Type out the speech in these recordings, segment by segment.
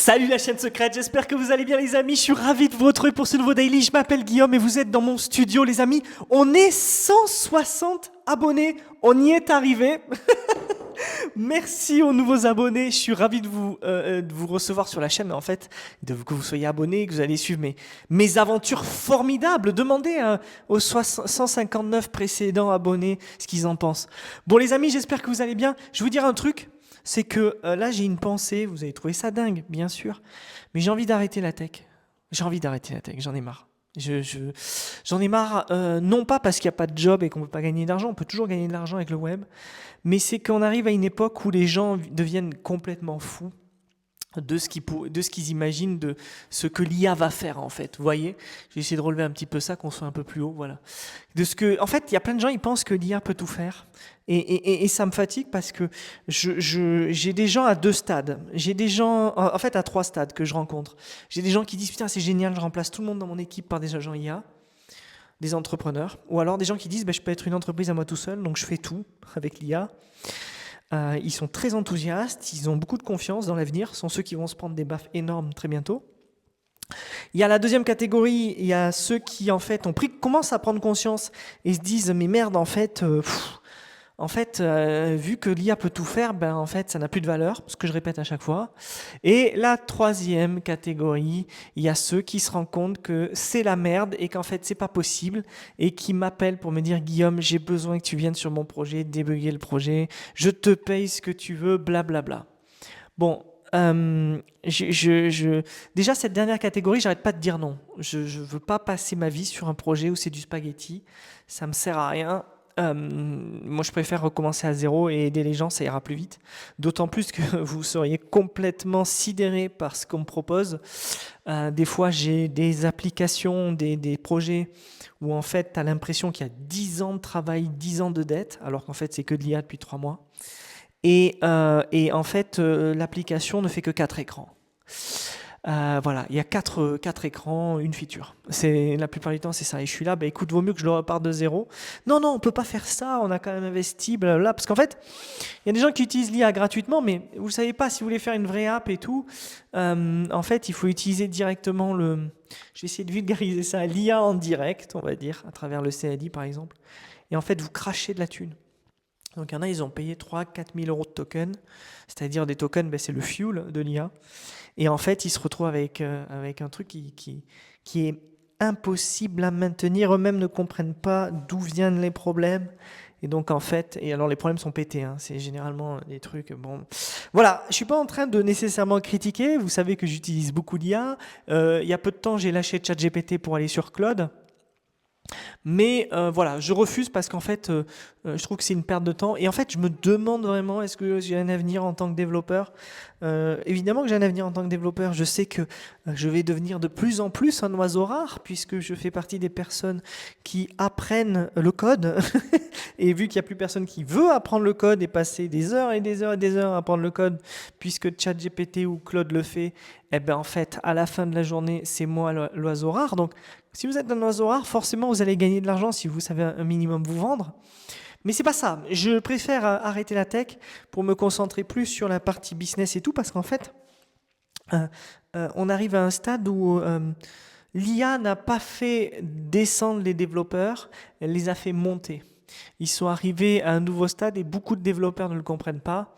Salut la chaîne secrète, j'espère que vous allez bien les amis, je suis ravi de vous retrouver pour ce nouveau daily, je m'appelle Guillaume et vous êtes dans mon studio les amis, on est 160 abonnés, on y est arrivé. Merci aux nouveaux abonnés, je suis ravi de vous recevoir sur la chaîne en fait, que vous soyez abonnés, que vous allez suivre mes aventures formidables. Demandez aux 159 précédents abonnés ce qu'ils en pensent. Bon les amis, j'espère que vous allez bien, je vais vous dire un truc. C'est que là, j'ai une pensée, vous avez trouvé ça dingue, bien sûr, mais j'ai envie d'arrêter la tech. J'ai envie d'arrêter la tech, j'en ai marre. J'en ai marre, non pas parce qu'il n'y a pas de job et qu'on ne peut pas gagner d'argent, on peut toujours gagner de l'argent avec le web, mais c'est qu'on arrive à une époque où les gens deviennent complètement fous de ce qu'ils imaginent, de ce que l'IA va faire en fait. Vous voyez, j'ai essayé de relever un petit peu ça, qu'on soit un peu plus haut, voilà. En fait, il y a plein de gens, ils pensent que l'IA peut tout faire. Et ça me fatigue parce que j'ai des gens à deux stades. J'ai des gens, en fait, à trois stades que je rencontre. J'ai des gens qui disent, putain, c'est génial, je remplace tout le monde dans mon équipe par des agents IA, des entrepreneurs. Ou alors des gens qui disent, je peux être une entreprise à moi tout seul, donc je fais tout avec l'IA. Ils sont très enthousiastes, ils ont beaucoup de confiance dans l'avenir, ce sont ceux qui vont se prendre des baffes énormes très bientôt. Il y a la deuxième catégorie, il y a ceux qui en fait commencent à prendre conscience et se disent mais merde en fait, vu que l'IA peut tout faire, en fait, ça n'a plus de valeur, ce que je répète à chaque fois. Et la troisième catégorie, il y a ceux qui se rendent compte que c'est la merde et qu'en fait, c'est pas possible et qui m'appellent pour me dire Guillaume, j'ai besoin que tu viennes sur mon projet, débugger le projet, je te paye ce que tu veux, blablabla. Bon, déjà, cette dernière catégorie, j'arrête pas de dire non. Je veux pas passer ma vie sur un projet où c'est du spaghetti, ça me sert à rien. Moi, je préfère recommencer à zéro et aider les gens, ça ira plus vite. D'autant plus que vous seriez complètement sidérés par ce qu'on me propose. Des fois, j'ai des applications, des projets où en fait, tu as l'impression qu'il y a 10 ans de travail, 10 ans de dette, alors qu'en fait, c'est que de l'IA depuis 3 mois. Et en fait, l'application ne fait que 4 écrans. Voilà, il y a 4 écrans, une feature. La plupart du temps, c'est ça. Et je suis là, écoute, vaut mieux que je le reparte de zéro. Non, on peut pas faire ça, on a quand même investi, blablabla. Parce qu'en fait, il y a des gens qui utilisent l'IA gratuitement, mais vous savez pas, si vous voulez faire une vraie app et tout, en fait, il faut utiliser directement je vais essayer de vulgariser ça, l'IA en direct, on va dire, à travers le CAD par exemple. Et en fait, vous crachez de la thune. Donc il y en a, ils ont payé 3-4 000 euros de tokens, c'est-à-dire des tokens, c'est le fuel de l'IA. Et en fait, ils se retrouvent avec un truc qui est impossible à maintenir. Eux-mêmes ne comprennent pas d'où viennent les problèmes. Et donc en fait, et alors les problèmes sont pétés, hein, c'est généralement des trucs, bon... Voilà, je suis pas en train de nécessairement critiquer, vous savez que j'utilise beaucoup l'IA. Il y a peu de temps, j'ai lâché ChatGPT pour aller sur Claude. Mais voilà, je refuse parce qu'en fait, je trouve que c'est une perte de temps. Et en fait, je me demande vraiment, est-ce que j'ai un avenir en tant que développeur? Évidemment que j'ai un avenir en tant que développeur. Je sais que je vais devenir de plus en plus un oiseau rare puisque je fais partie des personnes qui apprennent le code. Et vu qu'il n'y a plus personne qui veut apprendre le code et passer des heures et des heures et des heures à apprendre le code, puisque ChatGPT ou Claude le fait, en fait, à la fin de la journée, c'est moi l'oiseau rare. Donc, si vous êtes un oiseau rare, forcément, vous allez gagner de l'argent si vous savez un minimum vous vendre. Mais c'est pas ça. Je préfère arrêter la tech pour me concentrer plus sur la partie business et tout, parce qu'en fait, on arrive à un stade où l'IA n'a pas fait descendre les développeurs, elle les a fait monter. Ils sont arrivés à un nouveau stade et beaucoup de développeurs ne le comprennent pas.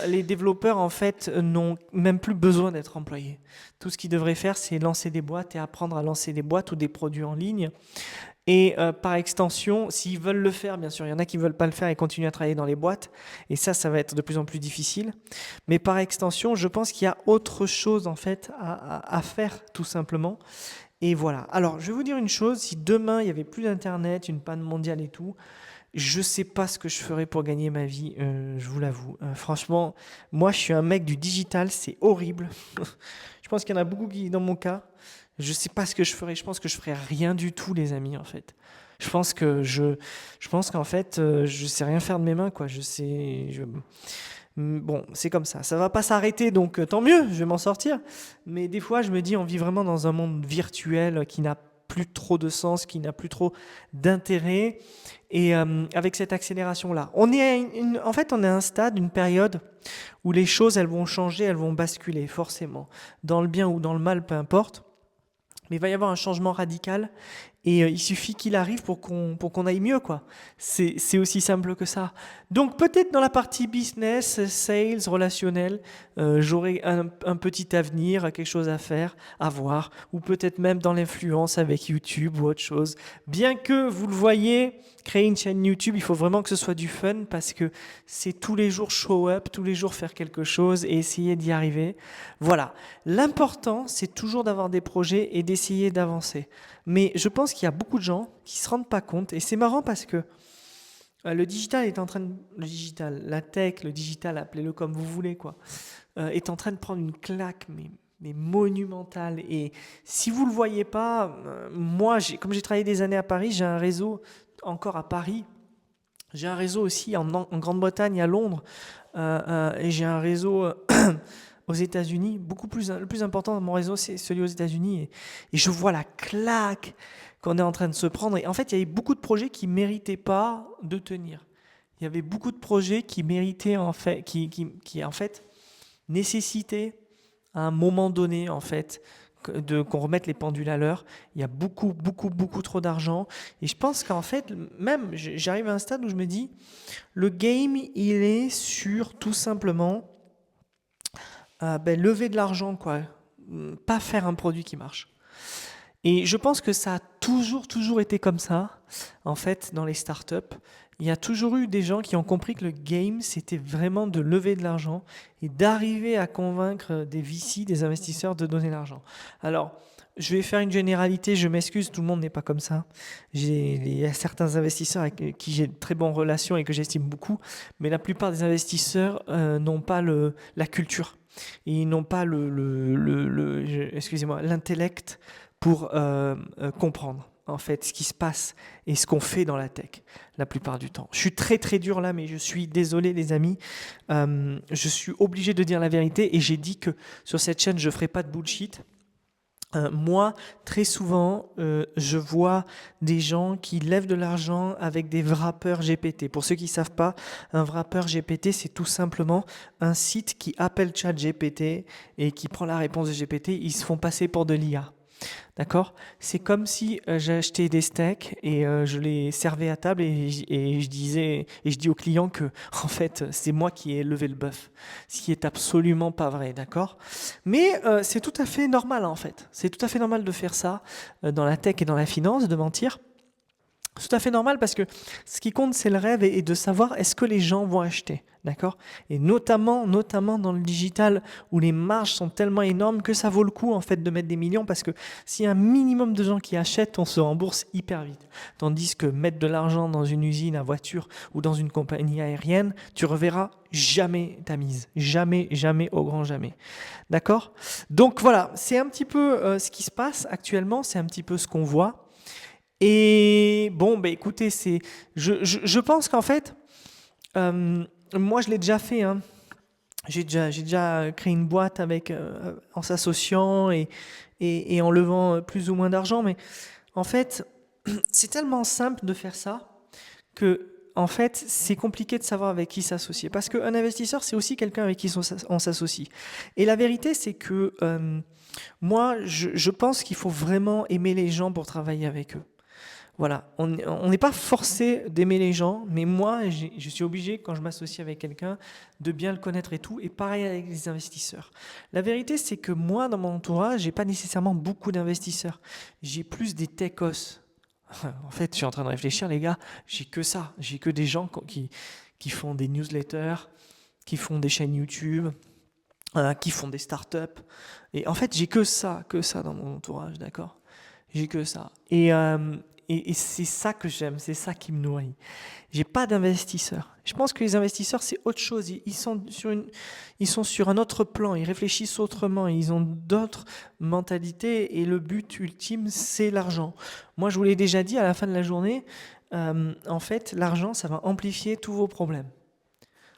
Les développeurs, en fait, n'ont même plus besoin d'être employés. Tout ce qu'ils devraient faire, c'est lancer des boîtes et apprendre à lancer des boîtes ou des produits en ligne. Et par extension, s'ils veulent le faire, bien sûr, il y en a qui ne veulent pas le faire et continuent à travailler dans les boîtes. Et ça va être de plus en plus difficile. Mais par extension, je pense qu'il y a autre chose, en fait, à faire, tout simplement. Et voilà. Alors, je vais vous dire une chose. Si demain, il n'y avait plus d'Internet, une panne mondiale et tout, je sais pas ce que je ferais pour gagner ma vie, je vous l'avoue. Franchement, moi, je suis un mec du digital, c'est horrible. Je pense qu'il y en a beaucoup qui, dans mon cas, je sais pas ce que je ferais. Je pense que je ferais rien du tout, les amis, en fait. Je pense qu'en fait, je sais rien faire de mes mains, quoi. Bon, c'est comme ça. Ça va pas s'arrêter, donc tant mieux, je vais m'en sortir. Mais des fois, je me dis, on vit vraiment dans un monde virtuel qui n'a plus trop de sens, qui n'a plus trop d'intérêt. Et avec cette accélération-là, en fait, on est à un stade, une période où les choses, elles vont changer, elles vont basculer, forcément. Dans le bien ou dans le mal, peu importe. Mais il va y avoir un changement radical et il suffit qu'il arrive pour qu'on aille mieux, quoi. C'est aussi simple que ça. Donc peut-être dans la partie business, sales, relationnel, j'aurai un petit avenir, quelque chose à faire, à voir, ou peut-être même dans l'influence avec YouTube ou autre chose. Bien que vous le voyez, créer une chaîne YouTube, il faut vraiment que ce soit du fun parce que c'est tous les jours show up, tous les jours faire quelque chose et essayer d'y arriver. Voilà. L'important, c'est toujours d'avoir des projets et d'essayer d'avancer. Mais je pense qu'il y a beaucoup de gens qui ne se rendent pas compte. Et c'est marrant parce que le digital est en train de... Le digital, la tech, le digital, appelez-le comme vous voulez, quoi, est en train de prendre une claque, mais monumentale. Et si vous ne le voyez pas, moi, comme j'ai travaillé des années à Paris, j'ai un réseau encore à Paris. J'ai un réseau aussi en Grande-Bretagne, à Londres. Et j'ai un réseau... aux États-Unis, le plus important de mon réseau, c'est celui aux États-Unis. Et je vois la claque qu'on est en train de se prendre. Et en fait, il y avait beaucoup de projets qui ne méritaient pas de tenir. Il y avait beaucoup de projets qui méritaient, en fait, qui en fait, nécessitaient, à un moment donné, en fait, qu'on remette les pendules à l'heure. Il y a beaucoup, beaucoup, beaucoup trop d'argent. Et je pense qu'en fait, même, j'arrive à un stade où je me dis, le game, il est sur tout simplement lever de l'argent, quoi. Pas faire un produit qui marche. Et je pense que ça a toujours été comme ça, en fait, dans les startups. Il y a toujours eu des gens qui ont compris que le game, c'était vraiment de lever de l'argent et d'arriver à convaincre des VC, des investisseurs, de donner l'argent. Alors, je vais faire une généralité, je m'excuse, tout le monde n'est pas comme ça. Il y a certains investisseurs avec qui j'ai de très bonnes relations et que j'estime beaucoup, mais la plupart des investisseurs n'ont pas la culture. Et ils n'ont pas excusez-moi, l'intellect pour comprendre en fait ce qui se passe et ce qu'on fait dans la tech la plupart du temps. Je suis très très dur là, mais je suis désolé les amis. Je suis obligé de dire la vérité et j'ai dit que sur cette chaîne je ferai pas de bullshit. Moi, très souvent, je vois des gens qui lèvent de l'argent avec des wrappers GPT. Pour ceux qui ne savent pas, un wrapper GPT, c'est tout simplement un site qui appelle ChatGPT et qui prend la réponse de GPT. Ils se font passer pour de l'IA. D'accord? C'est comme si j'achetais des steaks et je les servais à table et je dis au client que en fait c'est moi qui ai levé le bœuf, ce qui est absolument pas vrai, d'accord? Mais c'est tout à fait normal en fait. C'est tout à fait normal de faire ça dans la tech et dans la finance, de mentir. C'est tout à fait normal parce que ce qui compte, c'est le rêve et de savoir est-ce que les gens vont acheter, d'accord? Et notamment dans le digital où les marges sont tellement énormes que ça vaut le coup en fait de mettre des millions parce que s'il y a un minimum de gens qui achètent, on se rembourse hyper vite. Tandis que mettre de l'argent dans une usine à voiture ou dans une compagnie aérienne, tu reverras jamais ta mise. Jamais, jamais, au grand jamais. D'accord? Donc voilà, c'est un petit peu ce qui se passe actuellement, c'est un petit peu ce qu'on voit. Et bon, écoutez, je pense qu'en fait, moi je l'ai déjà fait, hein. J'ai déjà créé une boîte en s'associant et en levant plus ou moins d'argent. Mais en fait, c'est tellement simple de faire ça que en fait, c'est compliqué de savoir avec qui s'associer. Parce qu'un investisseur, c'est aussi quelqu'un avec qui on s'associe. Et la vérité, c'est que moi, je pense qu'il faut vraiment aimer les gens pour travailler avec eux. Voilà, on n'est pas forcé d'aimer les gens, mais moi, je suis obligé, quand je m'associe avec quelqu'un, de bien le connaître et tout, et pareil avec les investisseurs. La vérité, c'est que moi, dans mon entourage, j'ai pas nécessairement beaucoup d'investisseurs. J'ai plus des techos. En fait, je suis en train de réfléchir, les gars, j'ai que ça. J'ai que des gens qui font des newsletters, qui font des chaînes YouTube, qui font des startups. Et en fait, j'ai que ça dans mon entourage, d'accord? J'ai que ça. Et c'est ça que j'aime, c'est ça qui me nourrit. J'ai pas d'investisseurs. Je pense que les investisseurs, c'est autre chose. Ils sont sur un autre plan, ils réfléchissent autrement, ils ont d'autres mentalités et le but ultime, c'est l'argent. Moi, je vous l'ai déjà dit à la fin de la journée, en fait, l'argent, ça va amplifier tous vos problèmes.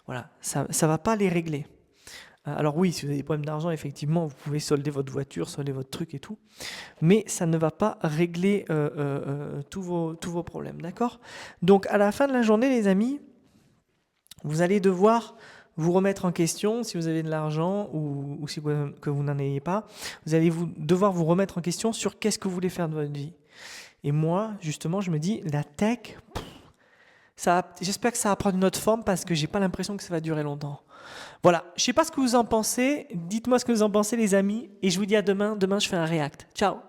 Voilà, ça va pas les régler. Alors oui, si vous avez des problèmes d'argent, effectivement, vous pouvez solder votre voiture, solder votre truc et tout, mais ça ne va pas régler tous vos problèmes, d'accord? Donc à la fin de la journée, les amis, vous allez devoir vous remettre en question si vous avez de l'argent ou si que vous n'en ayez pas. Vous allez devoir vous remettre en question sur qu'est-ce que vous voulez faire de votre vie. Et moi, justement, je me dis, la tech, j'espère que ça va prendre une autre forme parce que j'ai pas l'impression que ça va durer longtemps. Voilà, je sais pas ce que vous en pensez. Dites-moi ce que vous en pensez, les amis. Et je vous dis à demain. Demain, je fais un react. Ciao!